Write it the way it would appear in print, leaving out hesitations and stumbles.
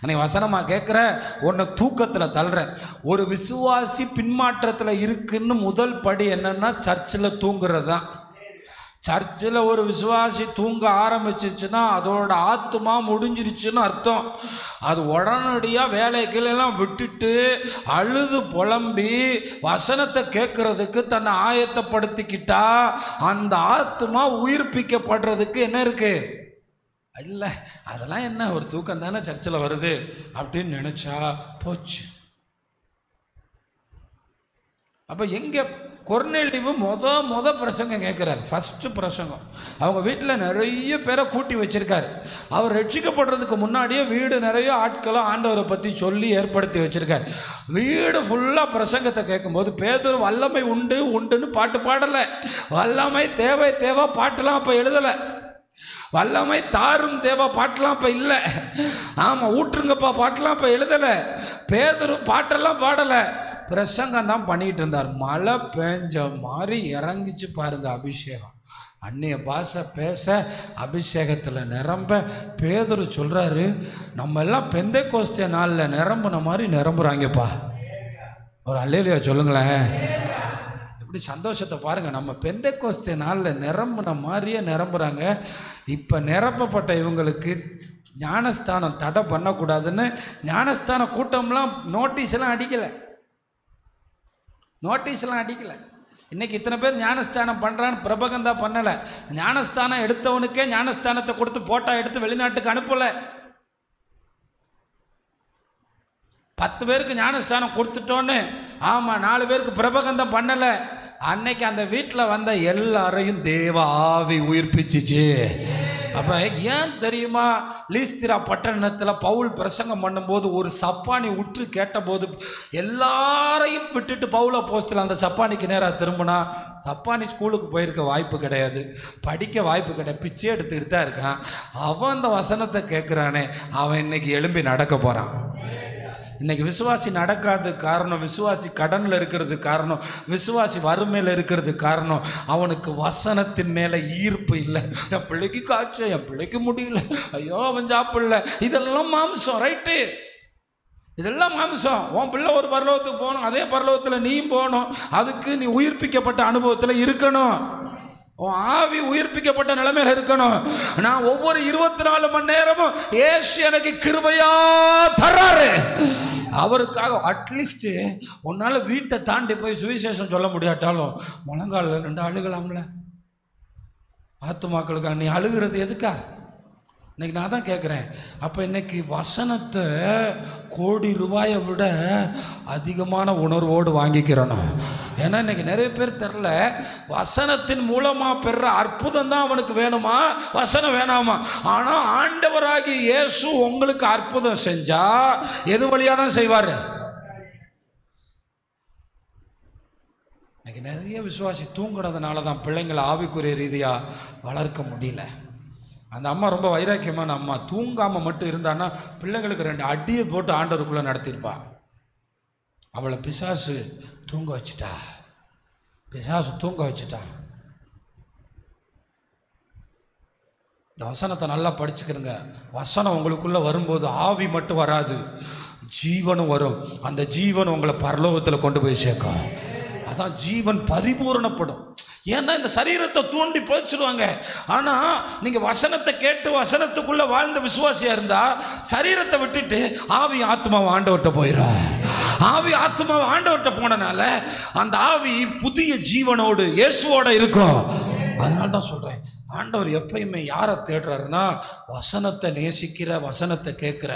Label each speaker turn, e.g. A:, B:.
A: அன்னைக்கு வசனமா கேட்குற உன்னை தூக்கத்தில் தள்ளுற. ஒரு விசுவாசி பின்மாற்றத்தில் இருக்குன்னு முதல் படி என்னன்னா சர்ச்சில் தூங்குறது தான். சர்ச்சில் ஒரு விசுவாசி தூங்க ஆரம்பிச்சிருச்சுன்னா அதோட ஆத்மா முடிஞ்சிருச்சுன்னு அர்த்தம். அது உடனடியாக வேலைகளெல்லாம் விட்டுட்டு அழுது புலம்பி வசனத்தை கேட்கறதுக்கு தன்னை ஆயத்தப்படுத்திக்கிட்டா அந்த ஆத்மா உயிர்ப்பிக்கப்படுறதுக்கு என்ன இருக்கு? இல்லை, அதெல்லாம் என்ன, ஒரு தூக்கம் தானே சர்ச்சில் வருது அப்படின்னு நினச்சா போச்சு. அப்போ எங்கே கொர்நேலியு முத பிரசங்கம் கேட்குறாரு. ஃபஸ்ட்டு பிரசங்கம். அவங்க வீட்டில் நிறைய பேரை கூட்டி வச்சுருக்காரு. அவர் ரட்சிக்கப்படுறதுக்கு முன்னாடியே வீடு நிறைய ஆட்களும் ஆண்டவரை பற்றி சொல்லி ஏற்படுத்தி வச்சுருக்காரு. வீடு ஃபுல்லாக பிரசங்கத்தை கேட்கும்போது பேதுரு வல்லமை உண்டுன்னு பாட்டு பாடலை. வல்லமை தேவை பாட்டெலாம் அப்போ எழுதலை. வல்லமை தாரும் தேவா பாட்டெல்லாம் இப்போ இல்லை. ஆமாம், ஊற்றுங்கப்பா பாட்டெல்லாம் இப்போ எழுதலை. பேதுரு பாட்டெல்லாம் பாடலை, பிரசங்கம் தான் பண்ணிகிட்டு இருந்தார். மழை பெஞ்ச மாதிரி இறங்கிச்சு பாருங்க அபிஷேகம். அந்நிய பாஷை பேச அபிஷேகத்தில் நிரம்ப பேதுரு சொல்கிறாரு, நம்ம எல்லாம் பெந்தைக்கோஸ்தே நாளில் நிரம்புன மாதிரி நிரம்புறாங்கப்பா. ஒரு அல்லேலூயா சொல்லுங்களேன். இப்படி சந்தோஷத்தை பாருங்கள். நம்ம பெந்தைக்கோஸ்தே நாளில் நிரம்புன மாதிரியே நிரம்புகிறாங்க. இப்போ நிரப்பப்பட்ட இவங்களுக்கு ஞானஸ்தானம் தடை பண்ணக்கூடாதுன்னு ஞானஸ்தான கூட்டம்லாம் நோட்டீஸ்லாம் அடிக்கலை. இன்றைக்கி இத்தனை பேர் ஞானஸ்தானம் பண்ணுறான்னு பிரபகந்தா பண்ணலை. ஞானஸ்தானம் எடுத்தவனுக்கே ஞானஸ்தானத்தை கொடுத்து போட்டா எடுத்து வெளிநாட்டுக்கு அனுப்பலை. 10 பேருக்கு ஞானஸ்தானம் கொடுத்துட்டோன்னு ஆமாம் 4 பேருக்கு பிரபகந்தம் பண்ணலை. அன்னைக்கு அந்த வீட்டில் வந்த எல்லாரையும் தேவ ஆவி உயிர்ப்பிச்சிச்சு. அப்போ ஏன் தெரியுமா? லீஸ்திரா பட்டணத்தில் பவுல் பிரசங்கம் பண்ணும்போது ஒரு சப்பானி உற்று கேட்டபோது எல்லாரையும் விட்டுட்டு பவுல் அப்போஸ்தலன் அந்த சப்பானிக்கு நேராக திரும்பினா, சப்பானி ஸ்கூலுக்கு போயிருக்க வாய்ப்பு கிடையாது, படிக்க வாய்ப்பு கிடையாது, பிச்சை எடுத்துக்கிட்டு தான் இருக்கான். அவன் அந்த வசனத்தை கேட்குறானே, அவன் இன்னைக்கு எழும்பி நடக்க போகிறான். இன்றைக்கி விசுவாசி நடக்காத காரணம், விசுவாசி கடனில் இருக்கிறது காரணம், விசுவாசி வறுமையில் இருக்கிறது காரணம், அவனுக்கு வசனத்தின் மேலே ஈர்ப்பு இல்லை. என் பிள்ளைக்கு காய்ச்சல், என் பிள்ளைக்கு முடியல, ஐயோ அவன் சாப்பிடல. இதெல்லாம் மாம்சம், ரைட்டு, இதெல்லாம் மாம்சம். உன் பிள்ளை ஒரு பரலோகத்துக்கு போகணும், அதே பரலோகத்தில் நீயும் போகணும். அதுக்கு நீ உயிர்ப்பிக்கப்பட்ட அனுபவத்தில் இருக்கணும். உன் ஆவி உயிர்ப்பிக்கப்பட்ட நிலைமையில் இருக்கணும். நான் ஒவ்வொரு 24 மணி நேரமும் ஏசு எனக்கு கிருபையா தர்றாரு. அவருக்காக அட்லீஸ்ட் உன்னால் வீட்டை தாண்டி போய் சுவிசேஷம் சொல்ல முடியாட்டாலும் முழங்காலில் 2 அழுகலாம்ல. ஆத்துமாக்களுக்கா நீ அழுகிறது எதுக்கா? இன்னைக்கு நான் தான் கேட்குறேன். அப்போ இன்னைக்கு வசனத்தை கோடி ரூபாயை விட அதிகமான உணர்வோடு வாங்கிக்கிறணும். ஏன்னா இன்னைக்கு நிறைய பேர் தெரில, வசனத்தின் மூலமாக பெற அற்புதம் தான் அவனுக்கு வேணுமா, வசனம் வேணாமா? ஆனால் ஆண்டவராகி இயேசு உங்களுக்கு அற்புதம் செஞ்சா எது வழியாக தான் செய்வார்? இன்னைக்கு நிறைய விசுவாசி தூங்குறதுனால தான் பிள்ளைங்களை ஆவிக்குரிய ரீதியாக வளர்க்க முடியல. அந்த அம்மா ரொம்ப வைராக்கியமான அம்மா. தூங்காமல் மட்டும் இருந்தான்னா பிள்ளைங்களுக்கு 2 அடியை போட்டு ஆண்டவருக்குள்ளே நடத்தியிருப்பா. அவளை பிசாசு தூங்க வச்சுட்டா. இந்த வசனத்தை நல்லா படிச்சுக்கிறங்க. வசனம் உங்களுக்குள்ளே வரும்போது ஆவி மட்டும் வராது, ஜீவனும் வரும். அந்த ஜீவன் உங்களை பரலோகத்தில் கொண்டு போய் சேர்க்கும். அதான் ஜீவன் பரிபூரணப்படும். ஏன்னா இந்த சரீரத்தை தூண்டி போச்சிடுவாங்க. ஆனால் நீங்கள் வசனத்தை கேட்டு வசனத்துக்குள்ளே வாழ்ந்த விசுவாசியாக இருந்தால் சரீரத்தை விட்டுட்டு ஆவி ஆத்மாவை ஆண்டவர்கிட்ட போயிடும். ஆவி ஆத்மாவை ஆண்டவர்கிட்ட போனனால அந்த ஆவி புதிய ஜீவனோடு இயேசுவோட இருக்கும். அதனால தான் சொல்கிறேன், ஆண்டவர் எப்பயுமே யாரை தேடுறாருன்னா வசனத்தை நேசிக்கிற, வசனத்தை கேட்குற